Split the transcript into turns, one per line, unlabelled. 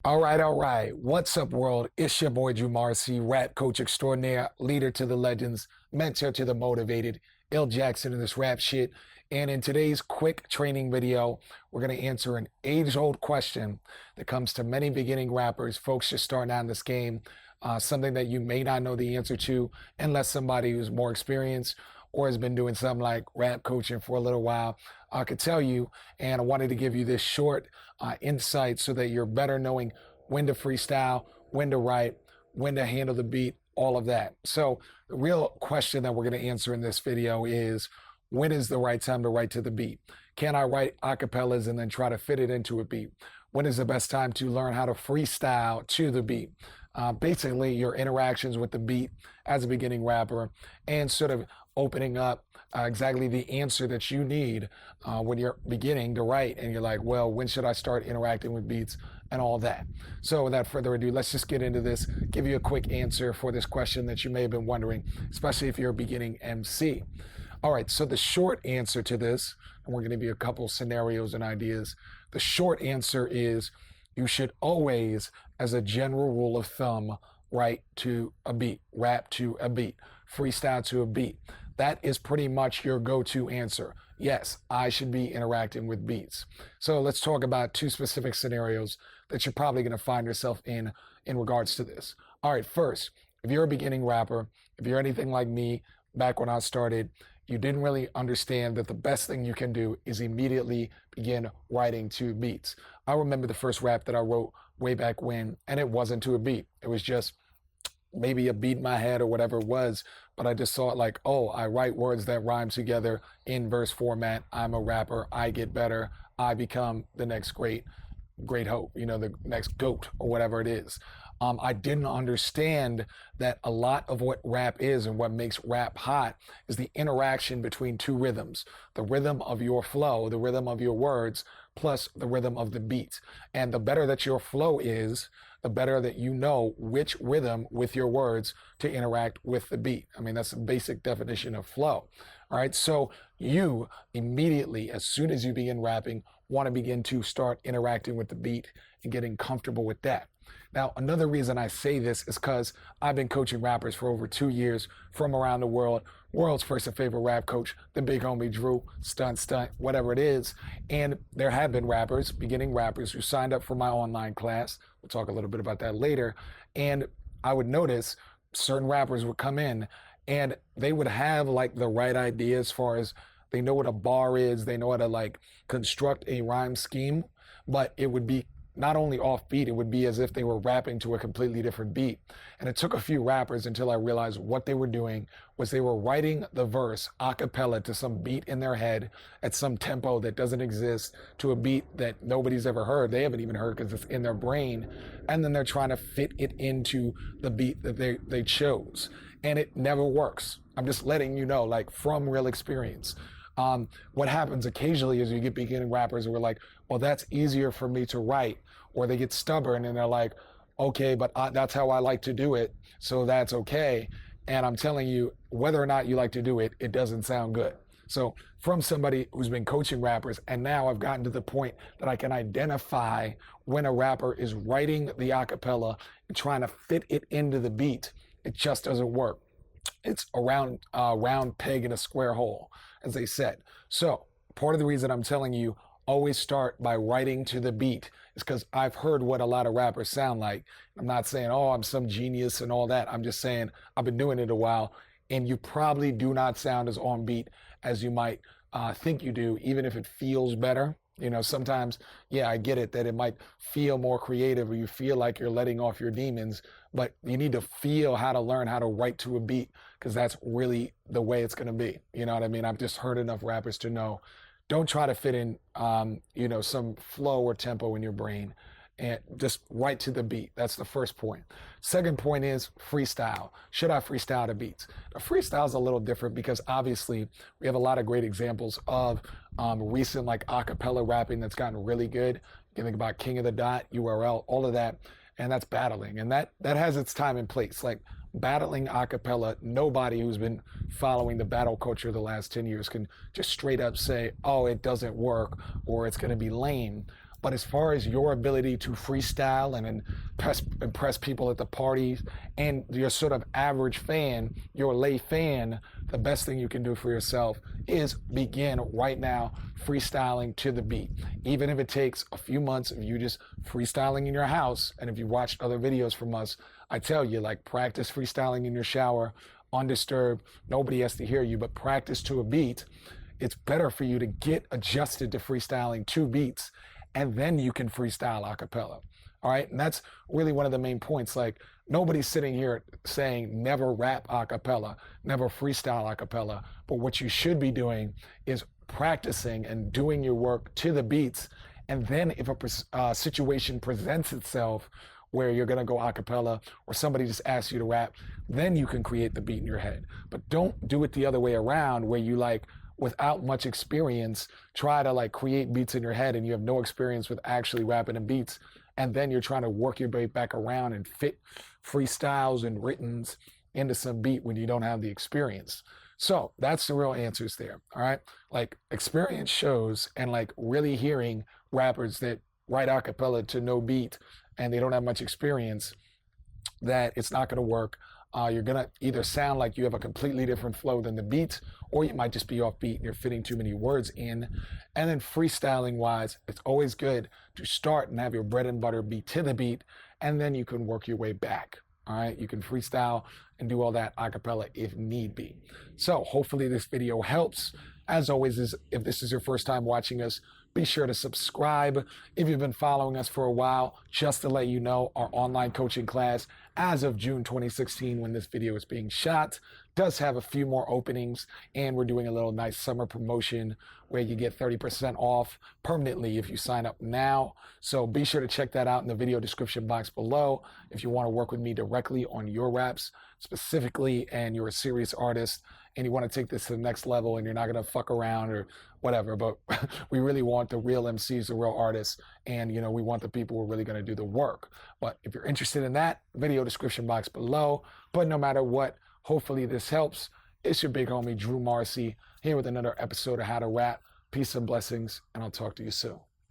All right. What's up, world? It's your boy Drew Marcy, rap coach extraordinaire, leader to the legends, mentor to the motivated, L Jackson in this rap shit. And in today's quick training video, we're going to answer an age-old question that comes to many beginning rappers, folks just starting out in this game, something that you may not know the answer to unless somebody who's more experienced or has been doing something like rap coaching for a little while could tell you. And I wanted to give you this short insight so that you're better knowing when to freestyle, when to write, when to handle the beat, all of that. So the real question that we're going to answer in this video is, when is the right time to write to the beat? Can I write acapellas and then try to fit it into a beat? When is the best time to learn how to freestyle to the beat? Basically, your interactions with the beat as a beginning rapper and sort of opening up exactly the answer that you need when you're beginning to write and you're like, well, when should I start interacting with beats and all that? So without further ado, let's just get into this, give you a quick answer for this question that you may have been wondering, especially if you're a beginning MC. All right, so the short answer to this, and we're going to give you a couple scenarios and ideas. The short answer is you should always, as a general rule of thumb, write to a beat, rap to a beat, freestyle to a beat. That is pretty much your go-to answer. Yes, I should be interacting with beats. So let's talk about two specific scenarios that you're probably going to find yourself in regards to this. All right, first, if you're a beginning rapper, if you're anything like me, back when I started, you didn't really understand that the best thing you can do is immediately begin writing to beats. I remember the first rap that I wrote way back when, and it wasn't to a beat. It was just maybe a beat in my head or whatever it was, but I just thought like, oh, I write words that rhyme together in verse format. I'm a rapper. I get better. I become the next great hope, the next GOAT or whatever it is. I didn't understand that a lot of what rap is and what makes rap hot is the interaction between two rhythms, the rhythm of your flow, the rhythm of your words, plus the rhythm of the beat. And the better that your flow is, the better that you know which rhythm with your words to interact with the beat. I mean, that's the basic definition of flow. All right. So you immediately, as soon as you begin rapping, want to begin to start interacting with the beat and getting comfortable with that. Now, another reason I say this is because I've been coaching rappers for over 2 years from around the world. World's first and favorite rap coach, the big homie Drew, stunt, whatever it is. And there have been rappers, beginning rappers, who signed up for my online class. We'll talk a little bit about that later. And I would notice certain rappers would come in and they would have like the right idea as far as they know what a bar is, they know how to like construct a rhyme scheme, but it would be not only offbeat, it would be as if they were rapping to a completely different beat. And it took a few rappers until I realized what they were doing was they were writing the verse a cappella to some beat in their head at some tempo that doesn't exist, to a beat that nobody's ever heard. They haven't even heard because it's in their brain. And then they're trying to fit it into the beat that they chose. And it never works. I'm just letting you know, like from real experience. What happens occasionally is you get beginning rappers who are like, well, that's easier for me to write, or they get stubborn and they're like, okay, but that's how I like to do it, so that's okay. And I'm telling you, whether or not you like to do it, it doesn't sound good. So from somebody who's been coaching rappers, and now I've gotten to the point that I can identify when a rapper is writing the acapella and trying to fit it into the beat, it just doesn't work. It's a round peg in a square hole, as they said. So part of the reason I'm telling you always start by writing to the beat is because I've heard what a lot of rappers sound like. I'm not saying, oh, I'm some genius and all that. I'm just saying I've been doing it a while, and you probably do not sound as on beat as you might think you do, even if it feels better. Sometimes, yeah, I get it that it might feel more creative or you feel like you're letting off your demons, but you need to feel how to learn how to write to a beat, because that's really the way it's going to be. You know what I mean? I've just heard enough rappers to know, don't try to fit in, some flow or tempo in your brain, and just write to the beat. That's the first point. Second point is freestyle. Should I freestyle to beats? Now, freestyle is a little different because obviously we have a lot of great examples of recent like acapella rapping that's gotten really good. You can think about King of the Dot, URL, all of that, and that's battling. And that has its time and place. Like battling acapella, nobody who's been following the battle culture the last 10 years can just straight up say, oh, it doesn't work or it's going to be lame. But as far as your ability to freestyle and impress people at the parties and your sort of average fan, your lay fan, the best thing you can do for yourself is begin right now freestyling to the beat. Even if it takes a few months of you just freestyling in your house, and if you watched other videos from us, I tell you, like, practice freestyling in your shower, undisturbed, nobody has to hear you, but practice to a beat. It's better for you to get adjusted to freestyling 2 beats, and then you can freestyle a cappella. All right, and that's really one of the main points. Like, nobody's sitting here saying never rap a cappella, never freestyle a cappella, but what you should be doing is practicing and doing your work to the beats, and then if a situation presents itself where you're going to go a cappella or somebody just asks you to rap, then you can create the beat in your head. But don't do it the other way around, where you, like, without much experience, try to, like, create beats in your head and you have no experience with actually rapping in beats, and then you're trying to work your way back around and fit freestyles and writtens into some beat when you don't have the experience. So that's the real answers there. All right, like, experience shows, and like really hearing rappers that write a cappella to no beat and they don't have much experience, that it's not going to work. You're going to either sound like you have a completely different flow than the beat, or you might just be off beat and you're fitting too many words in. And then freestyling wise, it's always good to start and have your bread and butter be to the beat, and then you can work your way back. All right, you can freestyle and do all that a cappella if need be. So hopefully this video helps. As always, if this is your first time watching us, be sure to subscribe. If you've been following us for a while, just to let you know, our online coaching class, as of June 2016, when this video is being shot, does have a few more openings, and we're doing a little nice summer promotion where you get 30% off permanently if you sign up now. So be sure to check that out in the video description box below if you want to work with me directly on your raps specifically, and you're a serious artist and you want to take this to the next level and you're not going to fuck around or whatever. But we really want the real MCs, the real artists, and we want the people who are really going to do the work. But if you're interested in that, video description box below. But no matter what, hopefully this helps. It's your big homie Drew Marcy here with another episode of How to Rap. Peace and blessings, and I'll talk to you soon.